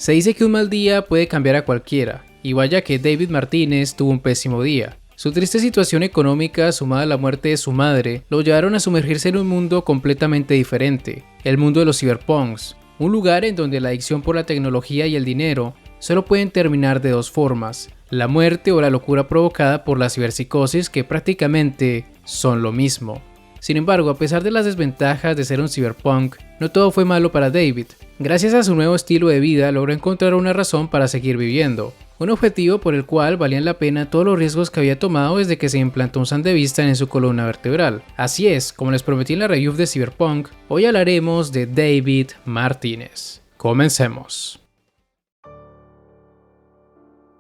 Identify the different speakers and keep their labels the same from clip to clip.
Speaker 1: Se dice que un mal día puede cambiar a cualquiera, y vaya que David Martínez tuvo un pésimo día. Su triste situación económica, sumada a la muerte de su madre, lo llevaron a sumergirse en un mundo completamente diferente, el mundo de los cyberpunks, un lugar en donde la adicción por la tecnología y el dinero solo pueden terminar de dos formas: la muerte o la locura provocada por la ciberpsicosis, que prácticamente son lo mismo. Sin embargo, a pesar de las desventajas de ser un cyberpunk, no todo fue malo para David. Gracias a su nuevo estilo de vida, logró encontrar una razón para seguir viviendo, un objetivo por el cual valían la pena todos los riesgos que había tomado desde que se implantó un Sandevistan en su columna vertebral. Así es, como les prometí en la review de Cyberpunk, hoy hablaremos de David Martínez. Comencemos.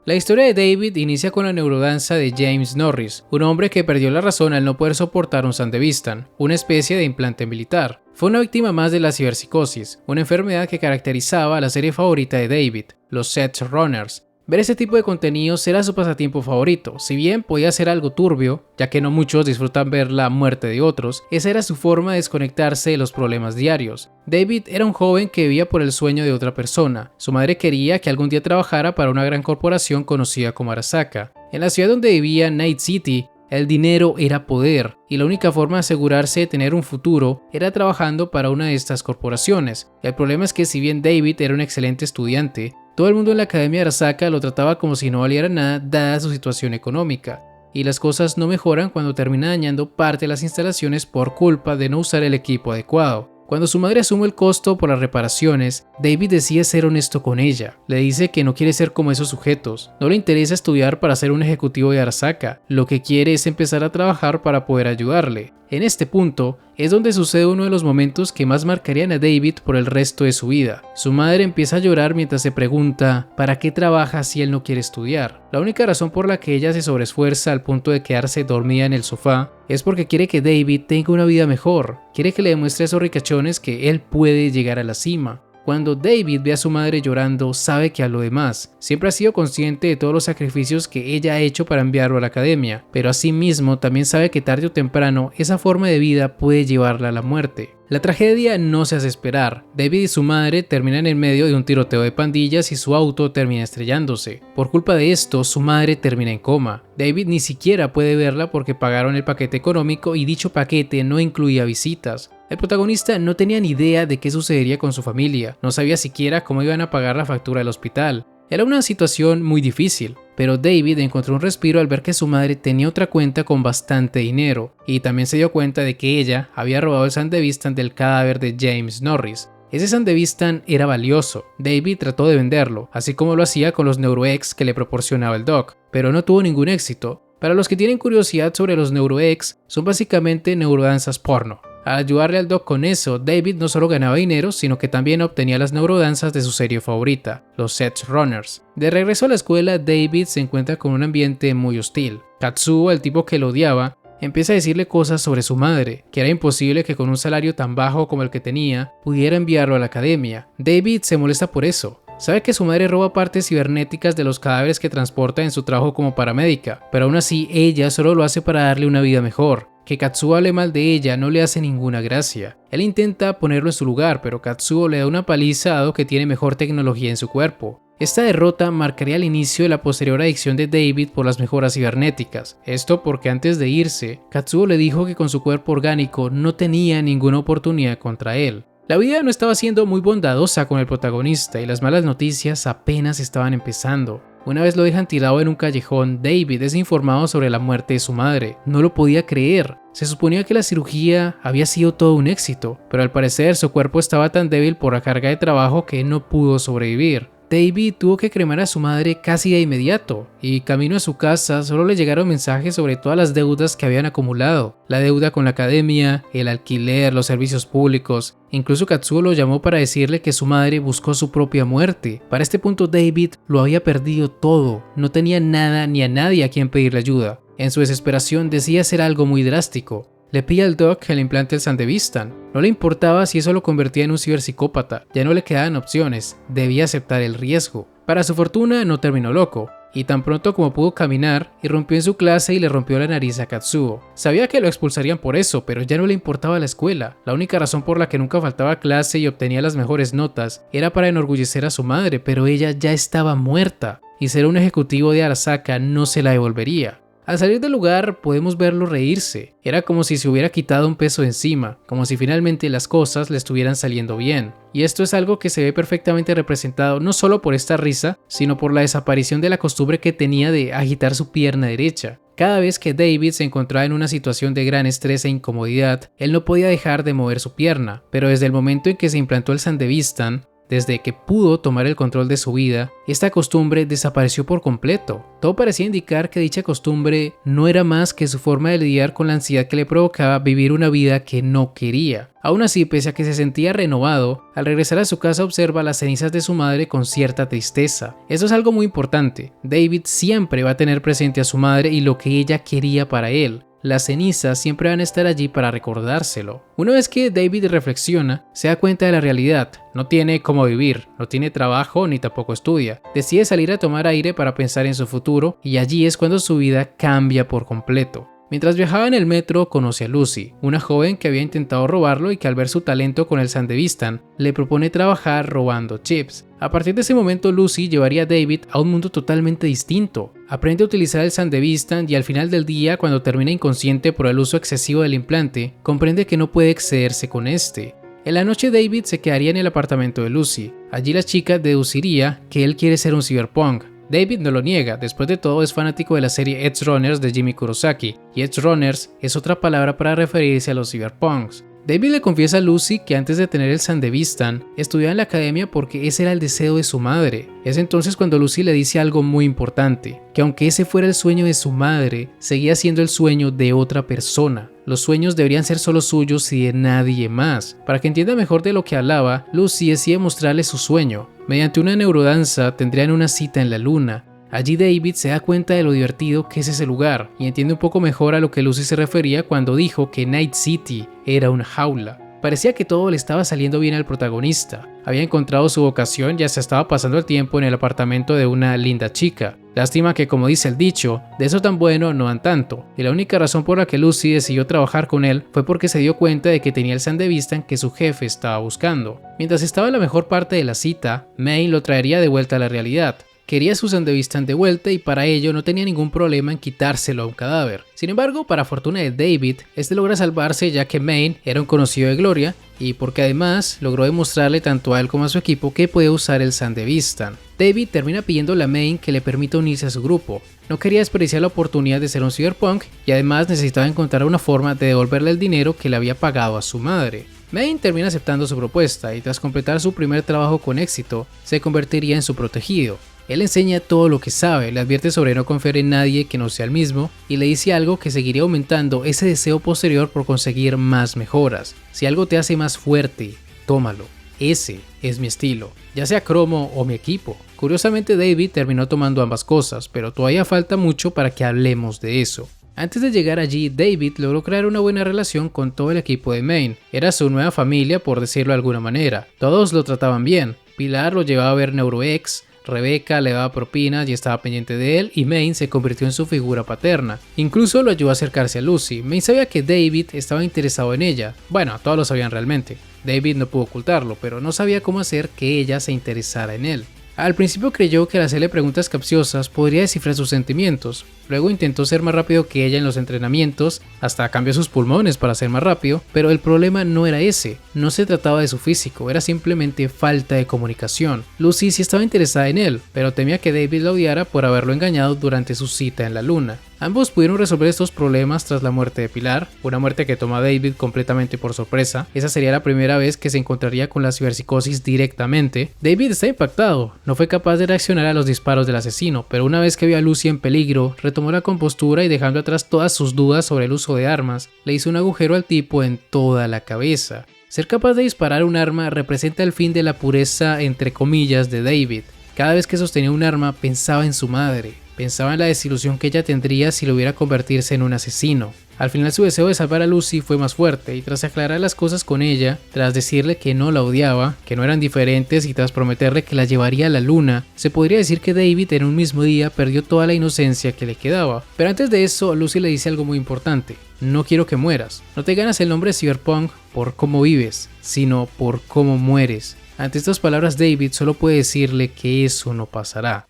Speaker 1: La historia de David inicia con la neurodanza de James Norris, un hombre que perdió la razón al no poder soportar un Sandevistan, una especie de implante militar. Fue una víctima más de la ciberpsicosis, una enfermedad que caracterizaba a la serie favorita de David, los Set Runners. Ver ese tipo de contenidos era su pasatiempo favorito. Si bien podía ser algo turbio, ya que no muchos disfrutan ver la muerte de otros, esa era su forma de desconectarse de los problemas diarios. David era un joven que vivía por el sueño de otra persona. Su madre quería que algún día trabajara para una gran corporación conocida como Arasaka. En la ciudad donde vivía, Night City, el dinero era poder, y la única forma de asegurarse de tener un futuro era trabajando para una de estas corporaciones. El problema es que si bien David era un excelente estudiante, todo el mundo en la academia de Arasaka lo trataba como si no valiera nada dada su situación económica, y las cosas no mejoran cuando termina dañando parte de las instalaciones por culpa de no usar el equipo adecuado. Cuando su madre asume el costo por las reparaciones, David decide ser honesto con ella. Le dice que no quiere ser como esos sujetos, no le interesa estudiar para ser un ejecutivo de Arasaka, lo que quiere es empezar a trabajar para poder ayudarle. En este punto es donde sucede uno de los momentos que más marcarían a David por el resto de su vida. Su madre empieza a llorar mientras se pregunta ¿para qué trabaja si él no quiere estudiar? La única razón por la que ella se sobreesfuerza al punto de quedarse dormida en el sofá es porque quiere que David tenga una vida mejor, quiere que le demuestre a esos ricachones que él puede llegar a la cima. Cuando David ve a su madre llorando, sabe que a lo demás, siempre ha sido consciente de todos los sacrificios que ella ha hecho para enviarlo a la academia, pero asimismo también sabe que tarde o temprano esa forma de vida puede llevarla a la muerte. La tragedia no se hace esperar. David y su madre terminan en medio de un tiroteo de pandillas y su auto termina estrellándose. Por culpa de esto, su madre termina en coma. David ni siquiera puede verla porque pagaron el paquete económico y dicho paquete no incluía visitas. El protagonista no tenía ni idea de qué sucedería con su familia, no sabía siquiera cómo iban a pagar la factura del hospital. Era una situación muy difícil, pero David encontró un respiro al ver que su madre tenía otra cuenta con bastante dinero, y también se dio cuenta de que ella había robado el Sandevistan del cadáver de James Norris. Ese Sandevistan era valioso. David trató de venderlo, así como lo hacía con los NeuroX que le proporcionaba el Doc, pero no tuvo ningún éxito. Para los que tienen curiosidad sobre los NeuroX, son básicamente neurodanzas porno. Al ayudarle al Doc con eso, David no solo ganaba dinero, sino que también obtenía las neurodanzas de su serie favorita, los Set Runners. De regreso a la escuela, David se encuentra con un ambiente muy hostil. Katsuo, el tipo que lo odiaba, empieza a decirle cosas sobre su madre, que era imposible que con un salario tan bajo como el que tenía, pudiera enviarlo a la academia. David se molesta por eso. Sabe que su madre roba partes cibernéticas de los cadáveres que transporta en su trabajo como paramédica, pero aún así ella solo lo hace para darle una vida mejor. Que Katsuo hable mal de ella no le hace ninguna gracia. Él intenta ponerlo en su lugar, pero Katsuo le da una paliza dado que tiene mejor tecnología en su cuerpo. Esta derrota marcaría el inicio de la posterior adicción de David por las mejoras cibernéticas. Esto porque antes de irse, Katsuo le dijo que con su cuerpo orgánico no tenía ninguna oportunidad contra él. La vida no estaba siendo muy bondadosa con el protagonista y las malas noticias apenas estaban empezando. Una vez lo dejan tirado en un callejón, David es informado sobre la muerte de su madre. No lo podía creer. Se suponía que la cirugía había sido todo un éxito, pero al parecer su cuerpo estaba tan débil por la carga de trabajo que no pudo sobrevivir. David tuvo que cremar a su madre casi de inmediato, y camino a su casa solo le llegaron mensajes sobre todas las deudas que habían acumulado. La deuda con la academia, el alquiler, los servicios públicos. Incluso Katsuo lo llamó para decirle que su madre buscó su propia muerte. Para este punto David lo había perdido todo, no tenía nada ni a nadie a quien pedirle ayuda. En su desesperación decía hacer algo muy drástico. Le pide al Doc que le implante el Sandevistan. No le importaba si eso lo convertía en un ciberpsicópata, ya no le quedaban opciones, debía aceptar el riesgo. Para su fortuna no terminó loco, y tan pronto como pudo caminar, irrumpió en su clase y le rompió la nariz a Katsuo. Sabía que lo expulsarían por eso, pero ya no le importaba la escuela. La única razón por la que nunca faltaba a clase y obtenía las mejores notas era para enorgullecer a su madre, pero ella ya estaba muerta, y ser un ejecutivo de Arasaka no se la devolvería. Al salir del lugar podemos verlo reírse, era como si se hubiera quitado un peso de encima, como si finalmente las cosas le estuvieran saliendo bien. Y esto es algo que se ve perfectamente representado no solo por esta risa, sino por la desaparición de la costumbre que tenía de agitar su pierna derecha. Cada vez que David se encontraba en una situación de gran estrés e incomodidad, él no podía dejar de mover su pierna, pero desde el momento en que se implantó el Sandevistan, desde que pudo tomar el control de su vida, esta costumbre desapareció por completo. Todo parecía indicar que dicha costumbre no era más que su forma de lidiar con la ansiedad que le provocaba vivir una vida que no quería. Aún así, pese a que se sentía renovado, al regresar a su casa observa las cenizas de su madre con cierta tristeza. Eso es algo muy importante. David siempre va a tener presente a su madre y lo que ella quería para él. Las cenizas siempre van a estar allí para recordárselo. Una vez que David reflexiona, se da cuenta de la realidad. No tiene cómo vivir, no tiene trabajo ni tampoco estudia. Decide salir a tomar aire para pensar en su futuro y allí es cuando su vida cambia por completo. Mientras viajaba en el metro, conoce a Lucy, una joven que había intentado robarlo y que al ver su talento con el Sandevistan, le propone trabajar robando chips. A partir de ese momento, Lucy llevaría a David a un mundo totalmente distinto. Aprende a utilizar el Sandevistan y al final del día, cuando termina inconsciente por el uso excesivo del implante, comprende que no puede excederse con este. En la noche, David se quedaría en el apartamento de Lucy. Allí la chica deduciría que él quiere ser un cyberpunk. David no lo niega, después de todo es fanático de la serie Edge Runners de Jimmy Kurosaki, y Edge Runners es otra palabra para referirse a los cyberpunks. David le confiesa a Lucy que antes de tener el Sandevistan, estudiaba en la academia porque ese era el deseo de su madre. Es entonces cuando Lucy le dice algo muy importante, que aunque ese fuera el sueño de su madre, seguía siendo el sueño de otra persona. Los sueños deberían ser solo suyos y de nadie más. Para que entienda mejor de lo que hablaba, Lucy decide mostrarle su sueño. Mediante una neurodanza tendrían una cita en la luna. Allí David se da cuenta de lo divertido que es ese lugar y entiende un poco mejor a lo que Lucy se refería cuando dijo que Night City era una jaula. Parecía que todo le estaba saliendo bien al protagonista. Había encontrado su vocación y se estaba pasando el tiempo en el apartamento de una linda chica. Lástima que, como dice el dicho, de eso tan bueno no dan tanto. Y la única razón por la que Lucy decidió trabajar con él fue porque se dio cuenta de que tenía el Sandevistan que su jefe estaba buscando. Mientras estaba en la mejor parte de la cita, May lo traería de vuelta a la realidad. Quería su Sandevistan de vuelta y para ello no tenía ningún problema en quitárselo a un cadáver. Sin embargo, para fortuna de David, este logra salvarse ya que Maine era un conocido de Gloria y porque además logró demostrarle tanto a él como a su equipo que puede usar el Sandevistan. David termina pidiéndole a Maine que le permita unirse a su grupo. No quería desperdiciar la oportunidad de ser un cyberpunk y además necesitaba encontrar una forma de devolverle el dinero que le había pagado a su madre. Maine termina aceptando su propuesta y tras completar su primer trabajo con éxito, se convertiría en su protegido. Él enseña todo lo que sabe, le advierte sobre no confiar en nadie que no sea el mismo y le dice algo que seguiría aumentando ese deseo posterior por conseguir más mejoras. Si algo te hace más fuerte, tómalo. Ese es mi estilo, ya sea cromo o mi equipo. Curiosamente David terminó tomando ambas cosas, pero todavía falta mucho para que hablemos de eso. Antes de llegar allí, David logró crear una buena relación con todo el equipo de Maine. Era su nueva familia, por decirlo de alguna manera. Todos lo trataban bien. Pilar lo llevaba a ver NeuroX, Rebecca le daba propinas y estaba pendiente de él y Maine se convirtió en su figura paterna. Incluso lo ayudó a acercarse a Lucy. Maine sabía que David estaba interesado en ella. Bueno, todos lo sabían realmente. David no pudo ocultarlo, pero no sabía cómo hacer que ella se interesara en él. Al principio creyó que al hacerle preguntas capciosas podría descifrar sus sentimientos. Luego intentó ser más rápido que ella en los entrenamientos, hasta cambió sus pulmones para ser más rápido, pero el problema no era ese, no se trataba de su físico, era simplemente falta de comunicación. Lucy sí estaba interesada en él, pero temía que David la odiara por haberlo engañado durante su cita en la luna. Ambos pudieron resolver estos problemas tras la muerte de Pilar, una muerte que toma a David completamente por sorpresa. Esa sería la primera vez que se encontraría con la ciberpsicosis directamente. David está impactado, no fue capaz de reaccionar a los disparos del asesino, pero una vez que vio a Lucy en peligro, retomó la compostura y dejando atrás todas sus dudas sobre el uso de armas, le hizo un agujero al tipo en toda la cabeza. Ser capaz de disparar un arma representa el fin de la pureza entre comillas de David. Cada vez que sostenía un arma pensaba en su madre. Pensaba en la desilusión que ella tendría si lo hubiera convertirse en un asesino. Al final su deseo de salvar a Lucy fue más fuerte y tras aclarar las cosas con ella, tras decirle que no la odiaba, que no eran diferentes y tras prometerle que la llevaría a la luna, se podría decir que David en un mismo día perdió toda la inocencia que le quedaba. Pero antes de eso, Lucy le dice algo muy importante: no quiero que mueras, no te ganas el nombre de Cyberpunk por cómo vives, sino por cómo mueres. Ante estas palabras, David solo puede decirle que eso no pasará.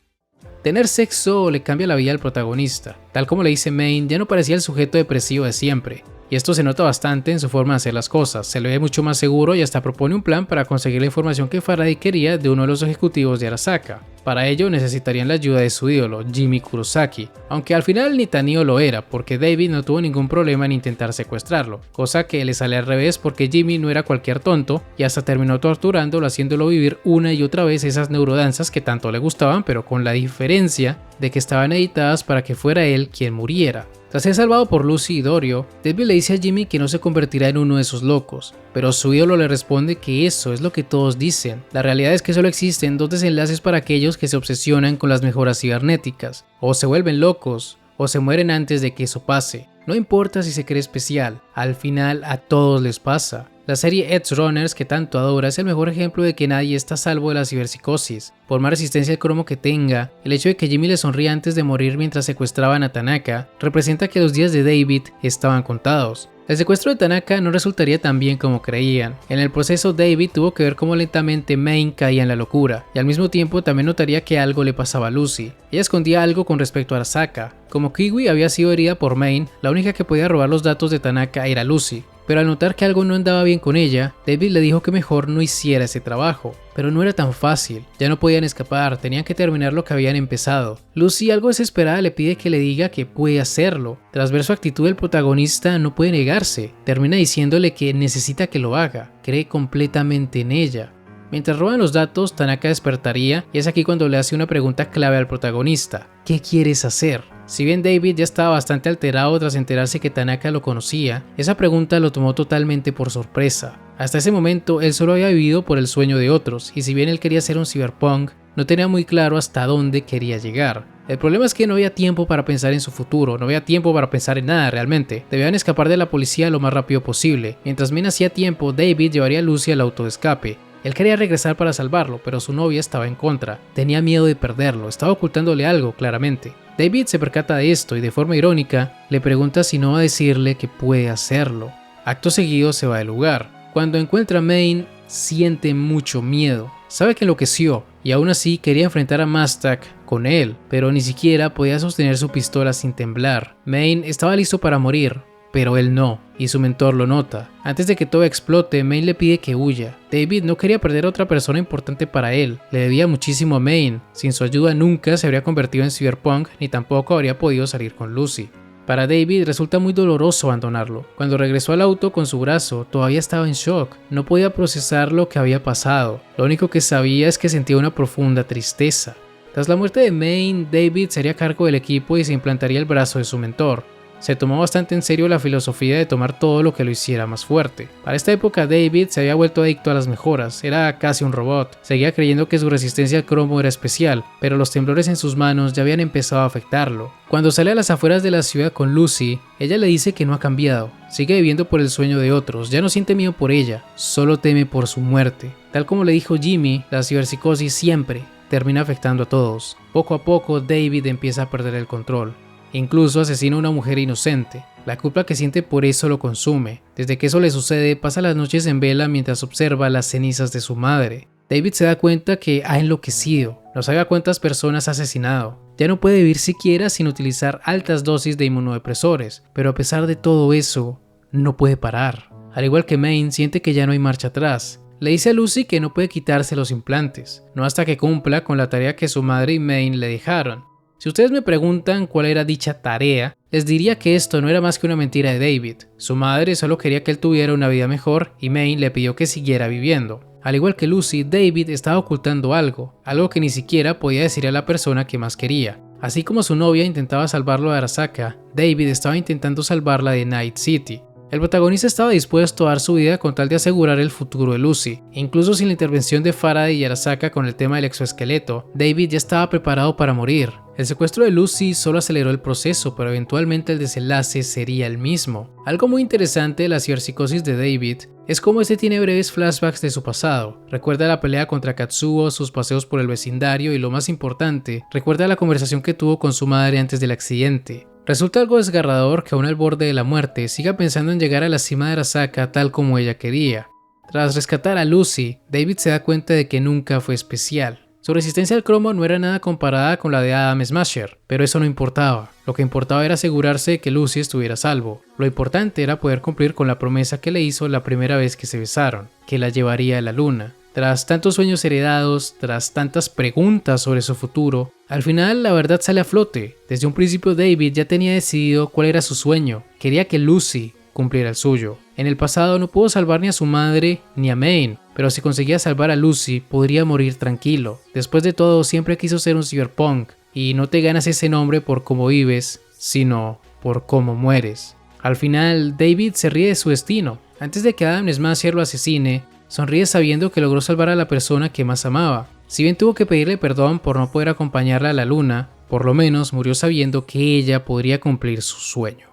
Speaker 1: Tener sexo le cambia la vida al protagonista. Tal como le dice Maine, ya no parecía el sujeto depresivo de siempre. Y esto se nota bastante en su forma de hacer las cosas, se le ve mucho más seguro y hasta propone un plan para conseguir la información que Faraday quería de uno de los ejecutivos de Arasaka. Para ello necesitarían la ayuda de su ídolo, Jimmy Kurosaki, aunque al final ni tan ídolo era, porque David no tuvo ningún problema en intentar secuestrarlo, cosa que le sale al revés porque Jimmy no era cualquier tonto y hasta terminó torturándolo haciéndolo vivir una y otra vez esas neurodanzas que tanto le gustaban, pero con la diferencia de que estaban editadas para que fuera él quien muriera. Tras ser salvado por Lucy y Dorio, David le dice a Jimmy que no se convertirá en uno de esos locos, pero su ídolo le responde que eso es lo que todos dicen. La realidad es que solo existen dos desenlaces para aquellos que se obsesionan con las mejoras cibernéticas: o se vuelven locos, o se mueren antes de que eso pase. No importa si se cree especial, al final a todos les pasa. La serie Edge Runners, que tanto adora, es el mejor ejemplo de que nadie está a salvo de la ciberpsicosis. Por más resistencia al cromo que tenga, el hecho de que Jimmy le sonría antes de morir mientras secuestraban a Tanaka representa que los días de David estaban contados. El secuestro de Tanaka no resultaría tan bien como creían. En el proceso, David tuvo que ver cómo lentamente Maine caía en la locura, y al mismo tiempo también notaría que algo le pasaba a Lucy. Ella escondía algo con respecto a Arasaka. Como Kiwi había sido herida por Maine, la única que podía robar los datos de Tanaka era Lucy. Pero al notar que algo no andaba bien con ella, David le dijo que mejor no hiciera ese trabajo. Pero no era tan fácil, ya no podían escapar, tenían que terminar lo que habían empezado. Lucy, algo desesperada, le pide que le diga que puede hacerlo. Tras ver su actitud, el protagonista no puede negarse, termina diciéndole que necesita que lo haga, cree completamente en ella. Mientras roban los datos, Tanaka despertaría y es aquí cuando le hace una pregunta clave al protagonista: ¿qué quieres hacer? Si bien David ya estaba bastante alterado tras enterarse que Tanaka lo conocía, esa pregunta lo tomó totalmente por sorpresa. Hasta ese momento él solo había vivido por el sueño de otros, y si bien él quería ser un cyberpunk, no tenía muy claro hasta dónde quería llegar. El problema es que no había tiempo para pensar en su futuro, no había tiempo para pensar en nada realmente. Debían escapar de la policía lo más rápido posible. Mientras bien hacía tiempo, David llevaría a Lucy al auto de escape. Él quería regresar para salvarlo, pero su novia estaba en contra. Tenía miedo de perderlo, estaba ocultándole algo claramente. David se percata de esto y de forma irónica le pregunta si no va a decirle que puede hacerlo. Acto seguido se va del lugar. Cuando encuentra a Maine, siente mucho miedo. Sabe que enloqueció y aún así quería enfrentar a Mastak con él, pero ni siquiera podía sostener su pistola sin temblar. Maine estaba listo para morir, pero él no, y su mentor lo nota. Antes de que todo explote, Maine le pide que huya. David no quería perder a otra persona importante para él, le debía muchísimo a Maine. Sin su ayuda nunca se habría convertido en cyberpunk, ni tampoco habría podido salir con Lucy. Para David resulta muy doloroso abandonarlo. Cuando regresó al auto con su brazo, todavía estaba en shock. No podía procesar lo que había pasado. Lo único que sabía es que sentía una profunda tristeza. Tras la muerte de Maine, David sería a cargo del equipo y se implantaría el brazo de su mentor. Se tomó bastante en serio la filosofía de tomar todo lo que lo hiciera más fuerte. Para esta época David se había vuelto adicto a las mejoras, era casi un robot. Seguía creyendo que su resistencia al cromo era especial, pero los temblores en sus manos ya habían empezado a afectarlo. Cuando sale a las afueras de la ciudad con Lucy, ella le dice que no ha cambiado, sigue viviendo por el sueño de otros, ya no siente miedo por ella, solo teme por su muerte. Tal como le dijo Jimmy, la ciberpsicosis siempre termina afectando a todos. Poco a poco David empieza a perder el control. Incluso asesina a una mujer inocente. La culpa que siente por eso lo consume. Desde que eso le sucede, pasa las noches en vela mientras observa las cenizas de su madre. David se da cuenta que ha enloquecido. No sabe a cuántas personas ha asesinado. Ya no puede vivir siquiera sin utilizar altas dosis de inmunodepresores, pero a pesar de todo eso, no puede parar. Al igual que Maine, siente que ya no hay marcha atrás. Le dice a Lucy que no puede quitarse los implantes, no hasta que cumpla con la tarea que su madre y Maine le dejaron. Si ustedes me preguntan cuál era dicha tarea, les diría que esto no era más que una mentira de David. Su madre solo quería que él tuviera una vida mejor y Maine le pidió que siguiera viviendo. Al igual que Lucy, David estaba ocultando algo que ni siquiera podía decir a la persona que más quería. Así como su novia intentaba salvarlo de Arasaka, David estaba intentando salvarla de Night City. El protagonista estaba dispuesto a dar su vida con tal de asegurar el futuro de Lucy. Incluso sin la intervención de Faraday y Arasaka con el tema del exoesqueleto, David ya estaba preparado para morir. El secuestro de Lucy solo aceleró el proceso, pero eventualmente el desenlace sería el mismo. Algo muy interesante de la ciberpsicosis de David es cómo este tiene breves flashbacks de su pasado. Recuerda la pelea contra Katsuo, sus paseos por el vecindario y, lo más importante, recuerda la conversación que tuvo con su madre antes del accidente. Resulta algo desgarrador que aún al borde de la muerte siga pensando en llegar a la cima de Arasaka tal como ella quería. Tras rescatar a Lucy, David se da cuenta de que nunca fue especial. Su resistencia al cromo no era nada comparada con la de Adam Smasher, pero eso no importaba. Lo que importaba era asegurarse de que Lucy estuviera a salvo. Lo importante era poder cumplir con la promesa que le hizo la primera vez que se besaron, que la llevaría a la luna. Tras tantos sueños heredados, tras tantas preguntas sobre su futuro, al final la verdad sale a flote. Desde un principio David ya tenía decidido cuál era su sueño. Quería que Lucy cumpliera el suyo. En el pasado no pudo salvar ni a su madre ni a Maine, pero si conseguía salvar a Lucy podría morir tranquilo. Después de todo siempre quiso ser un cyberpunk, y no te ganas ese nombre por cómo vives, sino por cómo mueres. Al final David se ríe de su destino. Antes de que Adam Smasher lo asesine, sonríe sabiendo que logró salvar a la persona que más amaba. Si bien tuvo que pedirle perdón por no poder acompañarla a la luna, por lo menos murió sabiendo que ella podría cumplir su sueño.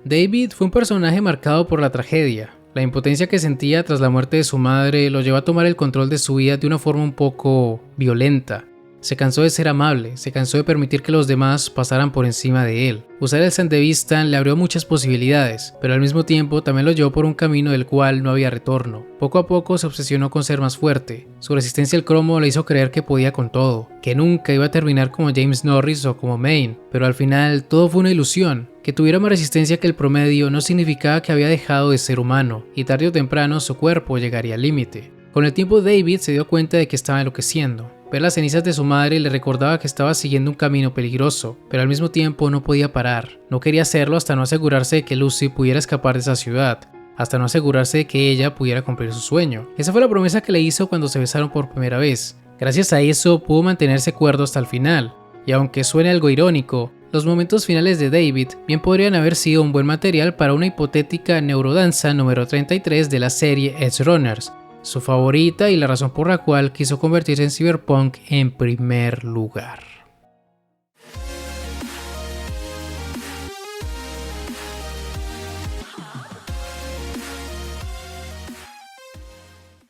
Speaker 1: David fue un personaje marcado por la tragedia. La impotencia que sentía tras la muerte de su madre lo llevó a tomar el control de su vida de una forma un poco violenta. Se cansó de ser amable, se cansó de permitir que los demás pasaran por encima de él. Usar el Sandevistan le abrió muchas posibilidades, pero al mismo tiempo también lo llevó por un camino del cual no había retorno. Poco a poco se obsesionó con ser más fuerte. Su resistencia al cromo le hizo creer que podía con todo, que nunca iba a terminar como James Norris o como Maine, pero al final todo fue una ilusión. Que tuviera más resistencia que el promedio no significaba que había dejado de ser humano, y tarde o temprano su cuerpo llegaría al límite. Con el tiempo David se dio cuenta de que estaba enloqueciendo. Ver las cenizas de su madre le recordaba que estaba siguiendo un camino peligroso, pero al mismo tiempo no podía parar. No quería hacerlo hasta no asegurarse de que Lucy pudiera escapar de esa ciudad, hasta no asegurarse de que ella pudiera cumplir su sueño. Esa fue la promesa que le hizo cuando se besaron por primera vez. Gracias a eso pudo mantenerse cuerdo hasta el final, y aunque suene algo irónico, los momentos finales de David bien podrían haber sido un buen material para una hipotética neurodanza número 33 de la serie Edge Runners, su favorita y la razón por la cual quiso convertirse en Cyberpunk en primer lugar.